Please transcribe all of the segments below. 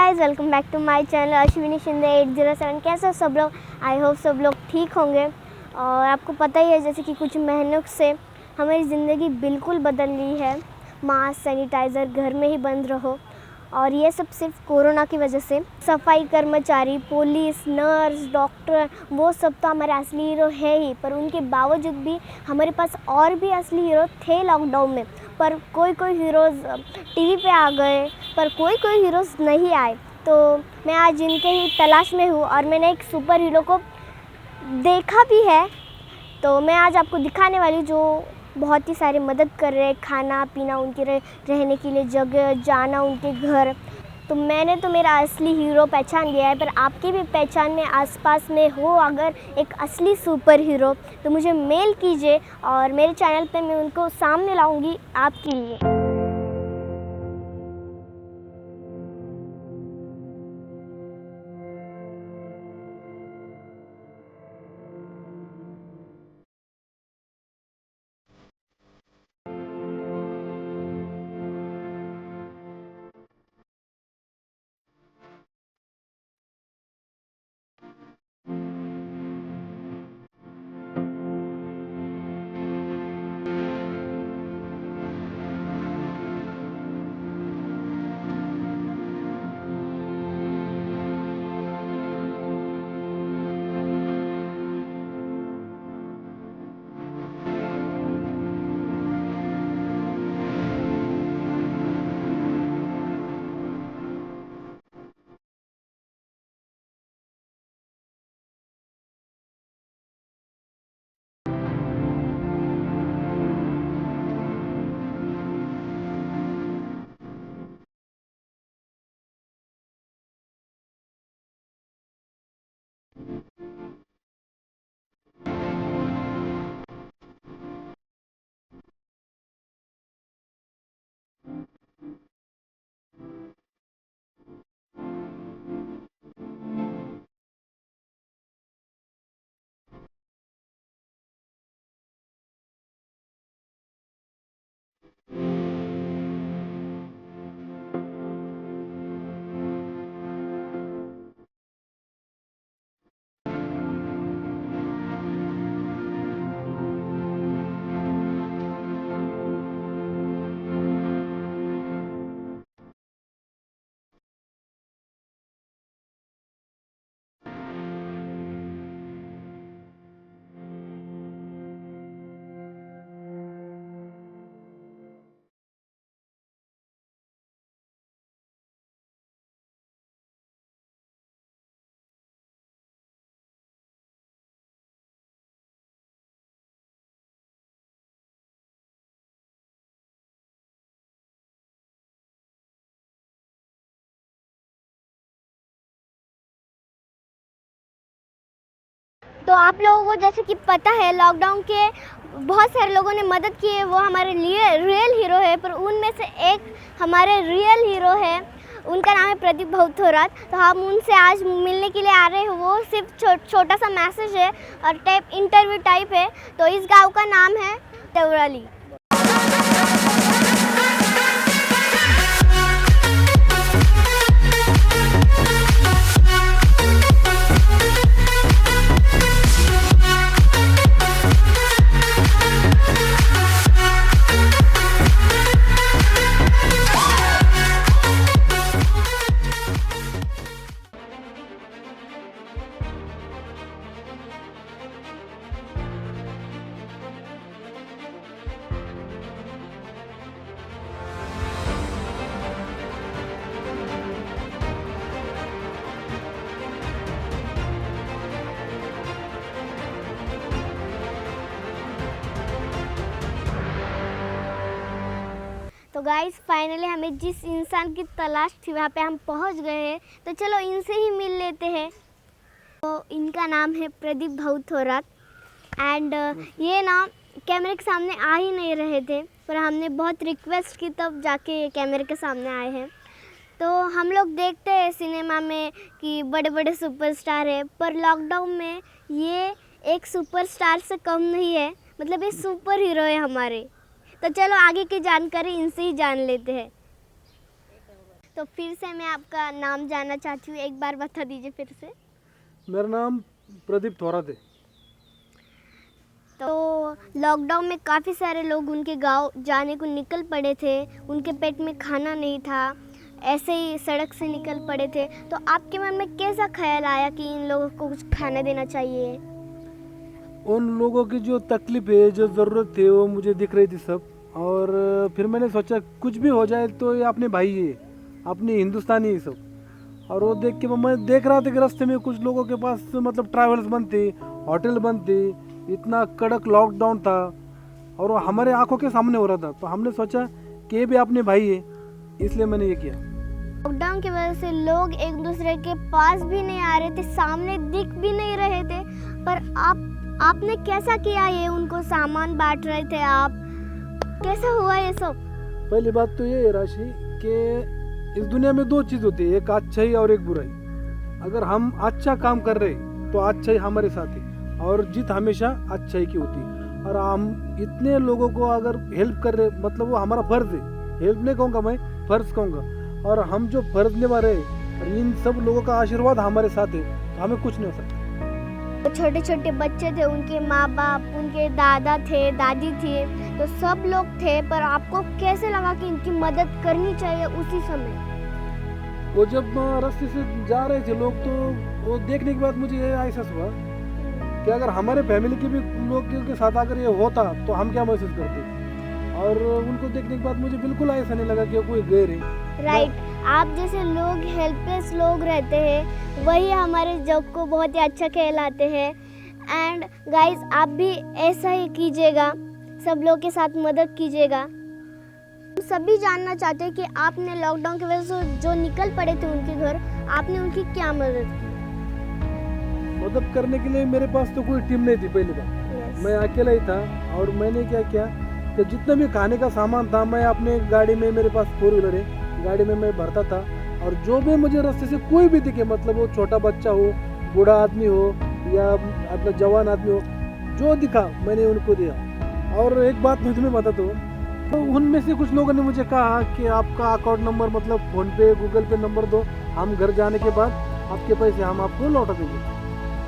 Guys, welcome back to my channel Ashwini Shinde 807। कैसे हो सब लोग? आई होप सब लोग ठीक होंगे। और आपको पता ही है जैसे कि कुछ महीनों से हमारी ज़िंदगी बिल्कुल बदल गई है। मास्क, सैनिटाइज़र, घर में ही बंद रहो, और ये सब सिर्फ कोरोना की वजह से। सफाई कर्मचारी, पुलिस, नर्स, डॉक्टर, वो सब तो हमारे असली हीरो है ही, पर उनके बावजूद भी हमारे पास और भी असली हीरो थे लॉकडाउन में। पर कोई हीरोज़ टीवी पे आ गए, पर कोई हीरोज़ नहीं आए। तो मैं आज इनके ही तलाश में हूँ और मैंने एक सुपर हीरो को देखा भी है। तो मैं आज आपको दिखाने वाली जो बहुत ही सारी मदद कर रहे हैं, खाना पीना, उनके रहने के लिए जगह, जाना उनके घर। तो मैंने तो मेरा असली हीरो पहचान लिया है, पर आपकी भी पहचान में आसपास में हो अगर एक असली सुपर हीरो, तो मुझे मेल कीजिए और मेरे चैनल पे मैं उनको सामने लाऊंगी आपके लिए। तो आप लोगों को जैसे कि पता है, लॉकडाउन के बहुत सारे लोगों ने मदद की है, वो हमारे लिए रियल हीरो है। पर उनमें से एक हमारे रियल हीरो है, उनका नाम है प्रदीप भाउथोरात। तो हम उनसे आज मिलने के लिए आ रहे हैं। वो सिर्फ छोटा सा मैसेज है और इंटरव्यू टाइप है। तो इस गाँव का नाम है तेवराली। तो गाइस, फाइनली हमें जिस इंसान की तलाश थी वहाँ पे हम पहुँच गए हैं। तो चलो इनसे ही मिल लेते हैं। तो इनका नाम है प्रदीप भाउथोरात। एंड ये ना कैमरे के सामने आ ही नहीं रहे थे, पर हमने बहुत रिक्वेस्ट की तब जाके कैमरे के सामने आए हैं। तो हम लोग देखते हैं सिनेमा में कि बड़े बड़े सुपरस्टार है, पर लॉकडाउन में ये एक सुपरस्टार से कम नहीं है। मतलब ये सुपर हीरो है हमारे। तो चलो आगे की जानकारी इनसे ही जान लेते हैं। तो फिर से मैं आपका नाम जानना चाहती हूँ, एक बार बता दीजिए फिर से। मेरा नाम प्रदीप थोरात है। तो लॉकडाउन में काफ़ी सारे लोग उनके गांव जाने को निकल पड़े थे, उनके पेट में खाना नहीं था, ऐसे ही सड़क से निकल पड़े थे। तो आपके मन में कैसा ख्याल आया कि इन लोगों को कुछ खाना देना चाहिए? उन लोगों की जो तकलीफ है, जो ज़रूरत है, वो मुझे दिख रही थी सब। और फिर मैंने सोचा कुछ भी हो जाए तो ये अपने भाई है, अपने हिंदुस्तानी है सब। और वो देख के मैं देख रहा था कि रास्ते में कुछ लोगों के पास मतलब ट्रैवल्स बंद थे, होटल बंद थे, इतना कड़क लॉकडाउन था और वो हमारे आंखों के सामने हो रहा था। तो हमने सोचा कि ये भी अपने भाई है, इसलिए मैंने ये किया। लॉकडाउन की वजह से लोग एक दूसरे के पास भी नहीं आ रहे थे, सामने दिख भी नहीं रहे थे, पर आपने कैसा किया? ये उनको सामान बांट रहे थे आप, कैसा हुआ ये सब? पहली बात तो ये है राशि कि इस दुनिया में दो चीज़ होती है, एक अच्छाई और एक बुराई। अगर हम अच्छा काम कर रहे तो अच्छाई हमारे साथ है और जीत हमेशा अच्छाई की होती है। और हम इतने लोगों को अगर हेल्प कर रहे, मतलब वो हमारा फर्ज है, हेल्प नहीं कहूँगा मैं, फर्ज कहूँगा। और हम जो फर्ज निभा रहे और इन सब लोगों का आशीर्वाद हमारे साथ है, तो हमें कुछ नहीं हो सकता। छोटे छोटे बच्चे थे, उनके माँ बाप, उनके दादा थे, दादी थी, तो सब लोग थे, पर आपको कैसे लगा कि इनकी मदद करनी चाहिए उसी समय? वो जब रास्ते से जा रहे थे लोग, तो वो देखने के बाद मुझे ये एहसास हुआ कि अगर हमारे फैमिली के भी लोगों के साथ अगर ये होता तो हम क्या महसूस करते। और उनको देखने के बाद मुझे बिल्कुल ऐसा नहीं लगा कि कोई गैर है। राइट, आप जैसे लोग, हेल्पलेस लोग रहते हैं, वही हमारे जग को बहुत ही अच्छा कहलाते हैं। एंड गाइस, आप भी ऐसा ही कीजिएगा, सब लोग के साथ मदद कीजिएगा। हम सभी जानना चाहते हैं कि आपने लॉकडाउन की वजह से जो निकल पड़े थे उनके घर, आपने उनकी क्या मदद की? मदद करने के लिए मेरे पास तो कोई टीम नहीं थी पहली बार। मैं अकेला ही था और मैंने क्या किया कि जितना भी खाने का सामान था मैं अपने गाड़ी में, मेरे पास 4 व्हीलर है, गाड़ी में मैं भरता था। और जो भी मुझे रास्ते से कोई भी दिखे, मतलब वो छोटा बच्चा हो, बूढ़ा आदमी हो या अपना जवान आदमी हो, जो दिखा मैंने उनको दिया। और एक बात मैं तुम्हें बताता हूँ, तो उनमें से कुछ लोगों ने मुझे कहा कि आपका अकाउंट नंबर, मतलब फ़ोन पे, गूगल पे नंबर दो, हम घर जाने के बाद आपके पैसे हम आपको लौटा देंगे।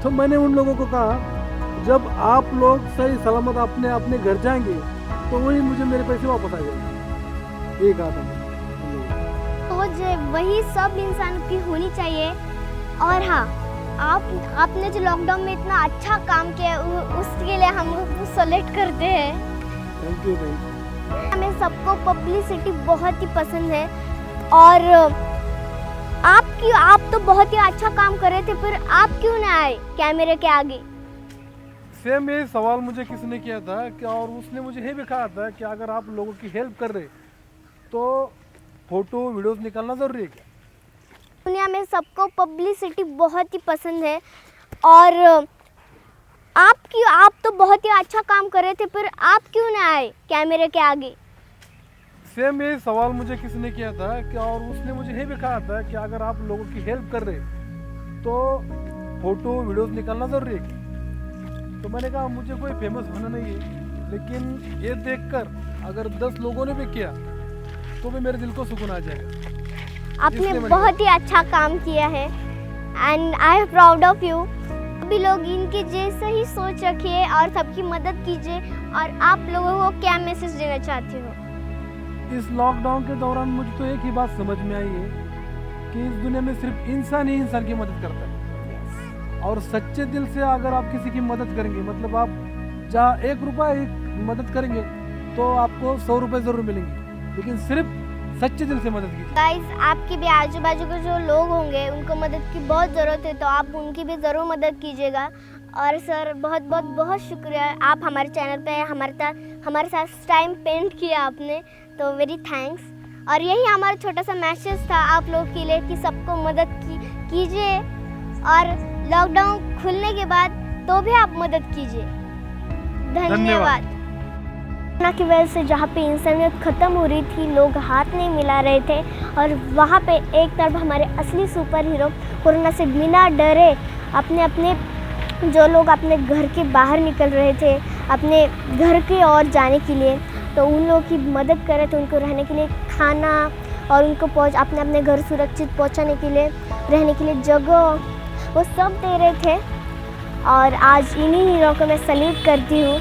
तो मैंने उन लोगों को कहा, जब आप लोग सही सलामत अपने अपने घर जाएंगे तो वही मुझे मेरे पैसे वापस आ जाएंगे, ये कहा था मैं। तो वही सब इंसान की होनी चाहिए। और हाँ, आपने जो लॉकडाउन में इतना अच्छा काम किया, उसके लिए हम सेलेक्ट करते हैं। Thank you. हमें सबको पब्लिसिटी बहुत ही पसंद है और आप तो बहुत ही अच्छा काम कर रहे थे, फिर आप क्यों ना आए कैमरे के आगे? सेम ये सवाल मुझे किसी ने किया था कि, और उसने मुझे ये भी कहा था कि अगर आप लोगों की हेल्प कर रहे तो फोटो वीडियोस निकालना ज़रूरी है क्या? दुनिया में सबको पब्लिसिटी बहुत ही पसंद है और आप तो बहुत ही अच्छा काम कर रहे थे, फिर आप क्यों ना आए कैमरे के आगे? सेम ये सवाल मुझे किसी ने किया था कि, और उसने मुझे ये भी कहा था कि अगर आप लोगों की हेल्प कर रहे तो फोटो वीडियोस निकालना ज़रूरी है क्या? तो मैंने कहा मुझे कोई फेमस होना नहीं है, लेकिन ये देखकर अगर 10 लोगों ने भी किया तो भी मेरे दिल को सुकून आ जाएगा। आपने बहुत ही अच्छा काम किया है and I am proud of you. सभी लोग इनके जैसे ही सोच रखिए और सबकी मदद कीजिए। और आप लोगों को क्या मैसेज देना चाहते हो? इस लॉकडाउन के दौरान मुझे तो एक ही बात समझ में आई है कि इस दुनिया में सिर्फ इंसान ही इंसान की मदद करता है। और सच्चे दिल से अगर आप किसी की मदद करेंगे, मतलब आप जहाँ 1 रुपया मदद करेंगे तो आपको 100 रुपये ज़रूर मिलेंगे, लेकिन सिर्फ सच्चे दिल से मदद कीजिए। गाइस, आपके भी आजू बाजू के जो लोग होंगे उनको मदद की बहुत ज़रूरत है, तो आप उनकी भी ज़रूर मदद कीजिएगा। और सर, बहुत बहुत बहुत शुक्रिया, आप हमारे चैनल पे हमारे साथ टाइम स्पेंड किया आपने, तो वेरी थैंक्स। और यही हमारा छोटा सा मैसेज था आप लोग के लिए कि सबको मदद कीजिए और लॉकडाउन खुलने के बाद तो भी आप मदद कीजिए। धन्यवाद। कोरोना की वजह से जहाँ पे इंसानियत ख़त्म हो रही थी, लोग हाथ नहीं मिला रहे थे, और वहाँ पे एक तरफ हमारे असली सुपर हीरो कोरोना से बिना डरे अपने जो लोग अपने घर के बाहर निकल रहे थे अपने घर की ओर जाने के लिए, तो उन लोगों की मदद कर रहे थे, उनको रहने के लिए खाना और उनको अपने अपने घर सुरक्षित पहुंचाने के लिए, रहने के लिए जगह, वो सब दे रहे थे। और आज इन्हीं हीरो को मैं सल्यूट करती हूँ।